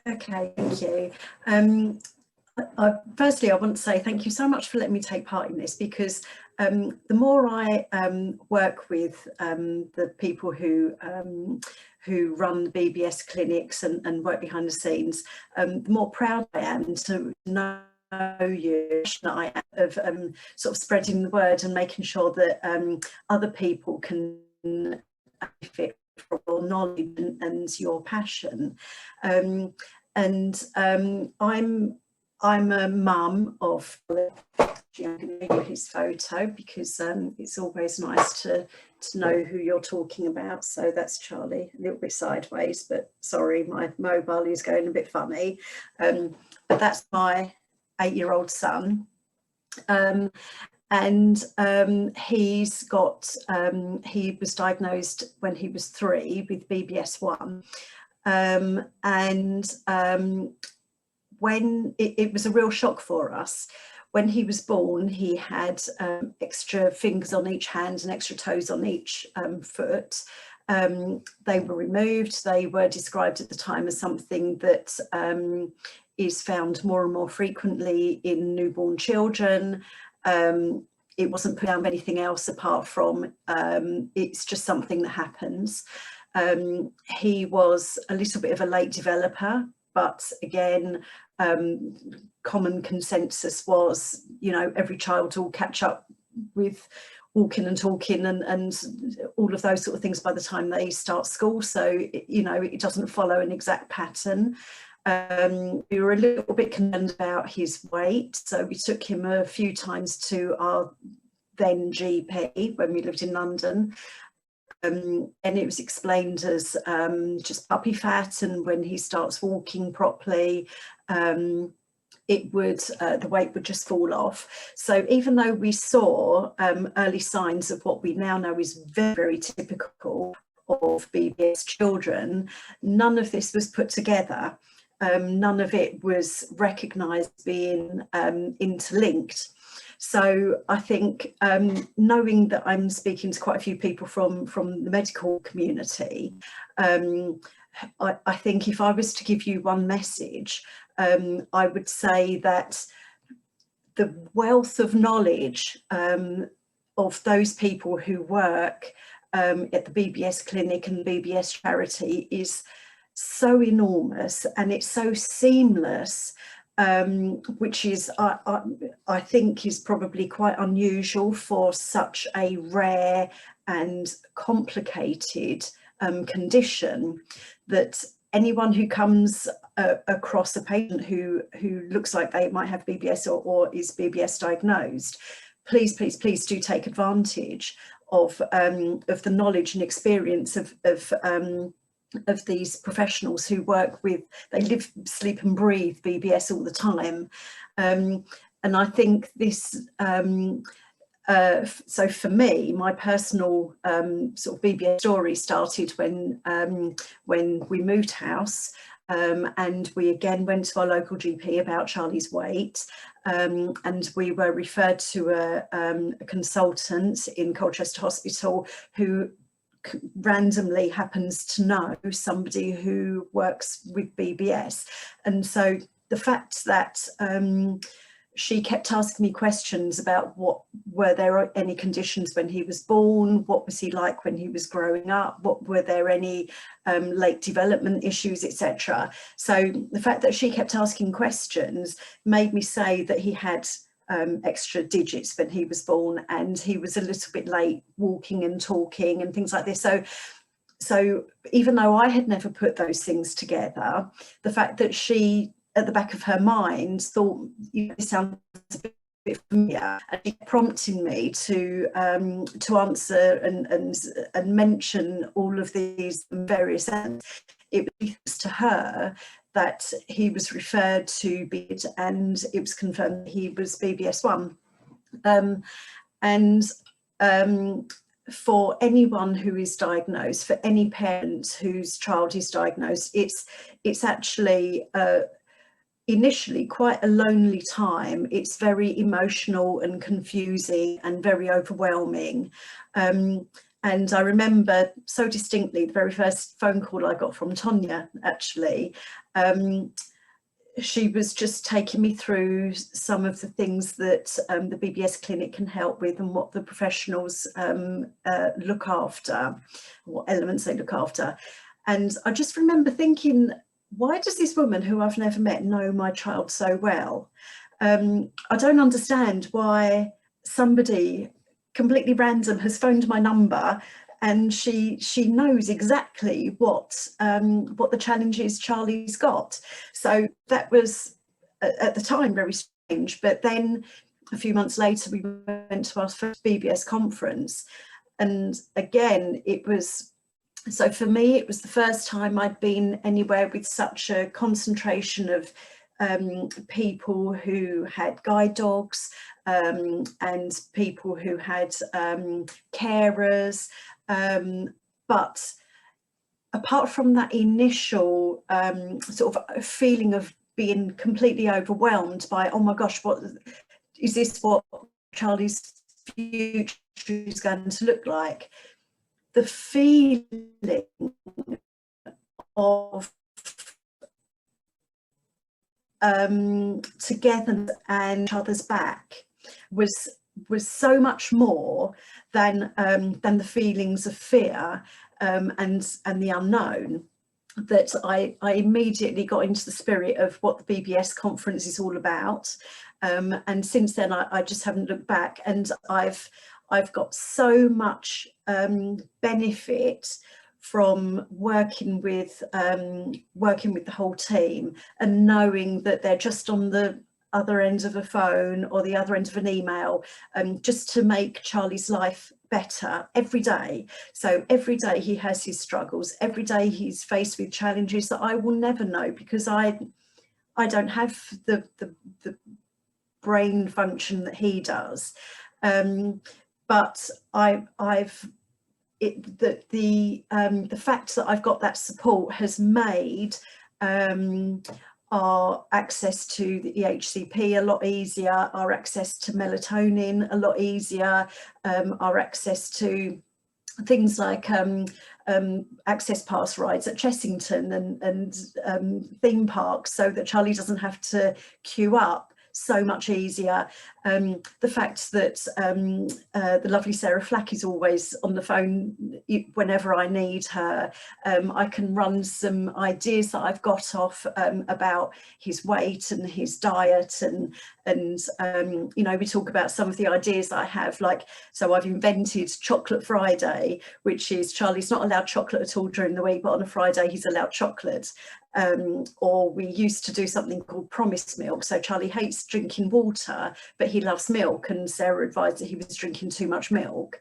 Okay, thank you. Firstly, I want to say thank you so much for letting me take part in this, because the more I work with the people who run the BBS clinics and work behind the scenes, the more proud I am to know you, I am of sort of spreading the word and making sure that other people can benefit from your knowledge and your passion. I'm a mum of, I'm going to give you his photo because it's always nice to know who you're talking about. So that's Charlie, a little bit sideways, but sorry, my mobile is going a bit funny. But that's my 8-year-old son. He's got, he was diagnosed when he was 3 with BBS 1. When it was a real shock for us. When he was born, he had extra fingers on each hand and extra toes on each foot. They were removed. They were described at the time as something that is found more and more frequently in newborn children. It wasn't put down anything else apart from it's just something that happens. He was a little bit of a late developer, but again, common consensus was, you know, every child will catch up with walking and talking and all of those sort of things by the time they start school. So, you know, it doesn't follow an exact pattern. We were a little bit concerned about his weight, so we took him a few times to our then GP when we lived in London. And it was explained as just puppy fat, and when he starts walking properly, it would the weight would just fall off. So even though we saw early signs of what we now know is very, very typical of BBS children, none of this was put together. None of it was recognised being interlinked. So I think knowing that I'm speaking to quite a few people from the medical community, I think if I was to give you one message, I would say that the wealth of knowledge of those people who work at the BBS clinic and BBS charity is so enormous, and it's so seamless, which is, I think, is probably quite unusual for such a rare and complicated condition, that anyone who comes across a patient who looks like they might have BBS or is BBS diagnosed, please do take advantage of the knowledge and experience of these professionals who work with, they live, sleep and breathe BBS all the time. And I think this, so for me, my personal sort of BBS story started when we moved house, and we again went to our local GP about Charlie's weight, and we were referred to a consultant in Colchester Hospital who randomly happens to know somebody who works with BBS. And so the fact that she kept asking me questions about were there any conditions when he was born, what was he like when he was growing up, were there any late development issues, etc. So the fact that she kept asking questions made me say that he had extra digits when he was born, and he was a little bit late walking and talking and things like this. So even though I had never put those things together, the fact that she, at the back of her mind, thought, you know, this sounds a bit familiar, and she prompting me to answer and mention all of these various ends, it was to her that he was referred to BBS, and it was confirmed that he was BBS 1. For anyone who is diagnosed, for any parent whose child is diagnosed, it's actually initially quite a lonely time. It's very emotional and confusing and very overwhelming. And I remember so distinctly the very first phone call I got from Tonya, actually. She was just taking me through some of the things that the BBS clinic can help with and what the professionals look after, what elements they look after. And I just remember thinking, why does this woman who I've never met know my child so well? I don't understand why somebody completely random has phoned my number and she knows exactly what the challenge is Charlie's got. So that was at the time very strange. But then a few months later we went to our first BBS conference, and again it was, so for me it was the first time I'd been anywhere with such a concentration of people who had guide dogs, and people who had carers, but apart from that initial sort of feeling of being completely overwhelmed by, oh my gosh, what is this, what Charlie's future is going to look like, the feeling of togetherness and each other's back was so much more than the feelings of fear and the unknown, that I immediately got into the spirit of what the BBS conference is all about, and since then I just haven't looked back, and I've got so much benefit from working with the whole team and knowing that they're just on the other end of a phone or the other end of an email, just to make Charlie's life better every day. So every day he has his struggles, every day he's faced with challenges that I will never know, because I don't have the brain function that he does, but the fact that I've got that support has made our access to the HCP a lot easier, our access to melatonin a lot easier, our access to things like access pass rides at Chessington and theme parks, so that Charlie doesn't have to queue up, so much easier. The fact that the lovely Sarah Flack is always on the phone whenever I need her. I can run some ideas that I've got off about his weight and his diet, and you know, we talk about some of the ideas that I have, like, so I've invented Chocolate Friday, which is Charlie's not allowed chocolate at all during the week, but on a Friday he's allowed chocolate. Or we used to do something called Promise Milk. So Charlie hates drinking water, but he loves milk, and Sarah advised that he was drinking too much milk.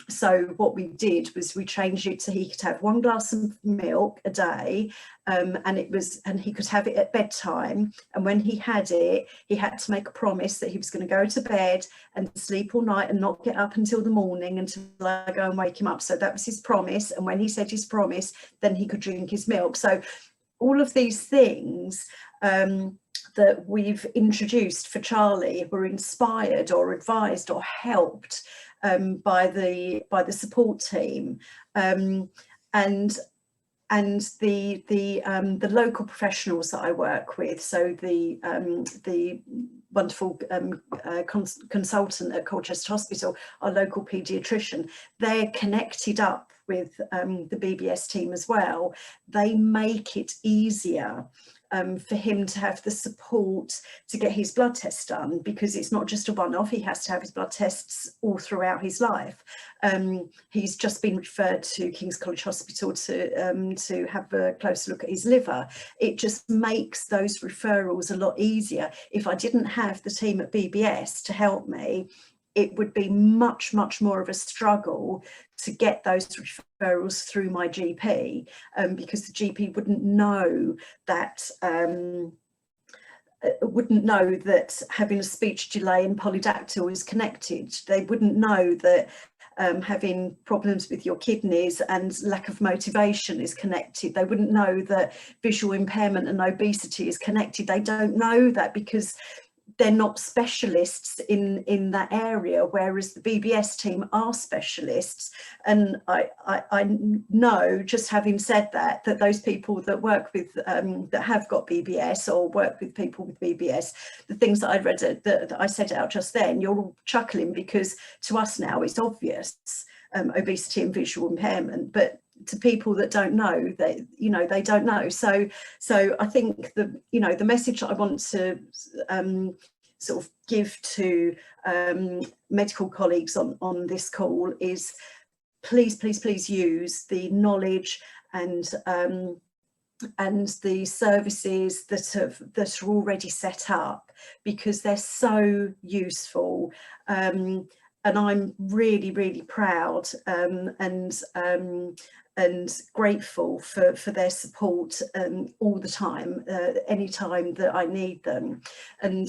So what we did was we changed it so he could have 1 glass of milk a day, and he could have it at bedtime. And when he had it, he had to make a promise that he was going to go to bed and sleep all night and not get up until the morning until I go and wake him up. So that was his promise. And when he said his promise, then he could drink his milk. So all of these things that we've introduced for Charlie were inspired or advised or helped by the support team, and the local professionals that I work with. So the wonderful consultant at Colchester Hospital, our local paediatrician, they're connected up with the BBS team as well. They make it easier for him to have the support to get his blood tests done, because it's not just a one-off. He has to have his blood tests all throughout his life. He's just been referred to King's College Hospital to have a closer look at his liver. It just makes those referrals a lot easier. If I didn't have the team at BBS to help me, it would be much more of a struggle to get those referrals through my GP, because the GP wouldn't know that having a speech delay and polydactyl is connected. They wouldn't know that having problems with your kidneys and lack of motivation is connected. They wouldn't know that visual impairment and obesity is connected. They don't know that, because they're not specialists in that area, whereas the BBS team are specialists. And I know, just having said that those people that work with that have got BBS or work with people with BBS, the things that I read that I said out just then, you're all chuckling, because to us now it's obvious, obesity and visual impairment, but to people that don't know, they don't know. So I think the message that I want to sort of give to medical colleagues on this call is, please use the knowledge and the services that are already set up, because they're so useful. And I'm really proud and grateful for their support all the time, anytime that I need them. And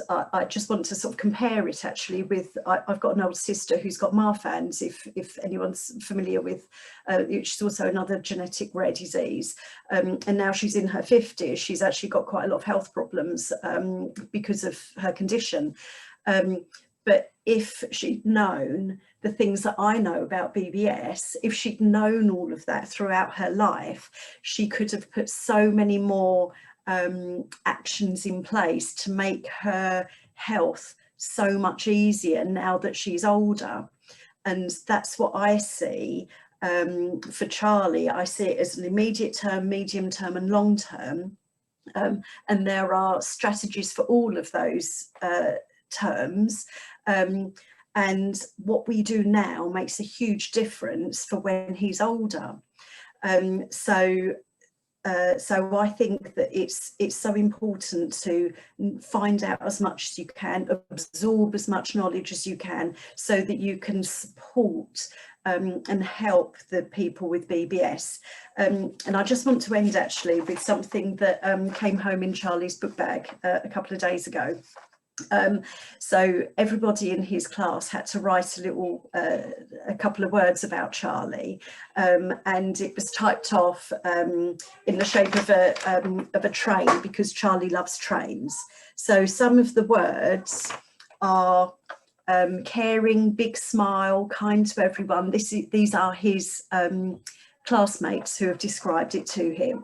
I just want to sort of compare it actually with, I've got an older sister who's got Marfan's, if anyone's familiar with, she's also another genetic rare disease. And now she's in her 50s. She's actually got quite a lot of health problems because of her condition. But if she'd known the things that I know about BBS, if she'd known all of that throughout her life, she could have put so many more actions in place to make her health so much easier now that she's older. And that's what I see for Charlie. I see it as an immediate term, medium term and long term. And there are strategies for all of those terms. And what we do now makes a huge difference for when he's older. So I think that it's so important to find out as much as you can, absorb as much knowledge as you can, so that you can support and help the people with BBS. And I just want to end actually with something that came home in Charlie's book bag a couple of days ago. So everybody in his class had to write a couple of words about Charlie, and it was typed off in the shape of a train, because Charlie loves trains. So some of the words are caring, big smile, kind to everyone. These are his classmates who have described it to him,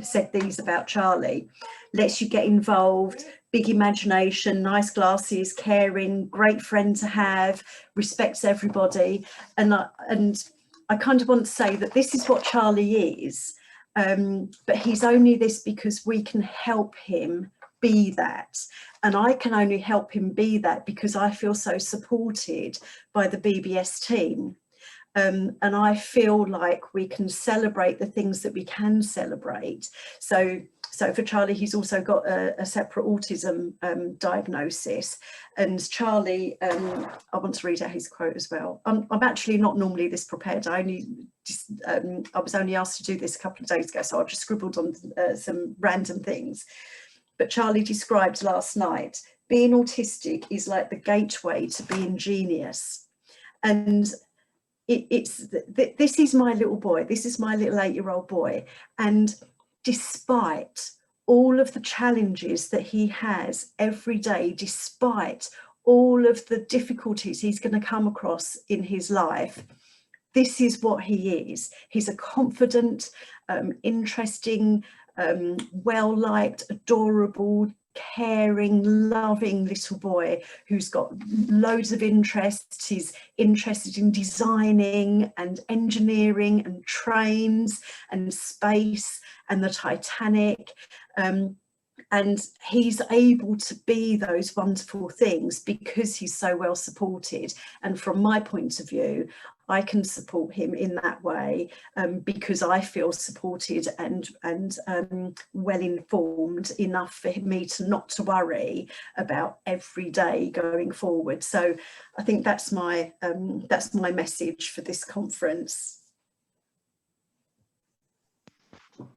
said these about Charlie. Lets you get involved, big imagination, nice glasses, caring, great friend to have, respects everybody. And I kind of want to say that this is what Charlie is, but he's only this because we can help him be that. And I can only help him be that because I feel so supported by the BBS team. And I feel like we can celebrate the things that we can celebrate. So for Charlie, he's also got a separate autism diagnosis. And Charlie, I want to read out his quote as well. I'm actually not normally this prepared. I was only asked to do this a couple of days ago, so I've just scribbled on some random things. But Charlie described last night, being autistic is like the gateway to being genius. And this is my little boy, this is my little 8-year-old boy, and despite all of the challenges that he has every day, despite all of the difficulties he's going to come across in his life, this is what he is. He's a confident, interesting, well-liked, adorable, caring, loving little boy who's got loads of interests. He's interested in designing and engineering and trains and space and the Titanic. And he's able to be those wonderful things because he's so well supported. And from my point of view, I can support him in that way because I feel supported and well informed enough for me to not to worry about every day going forward. So I think that's my message for this conference.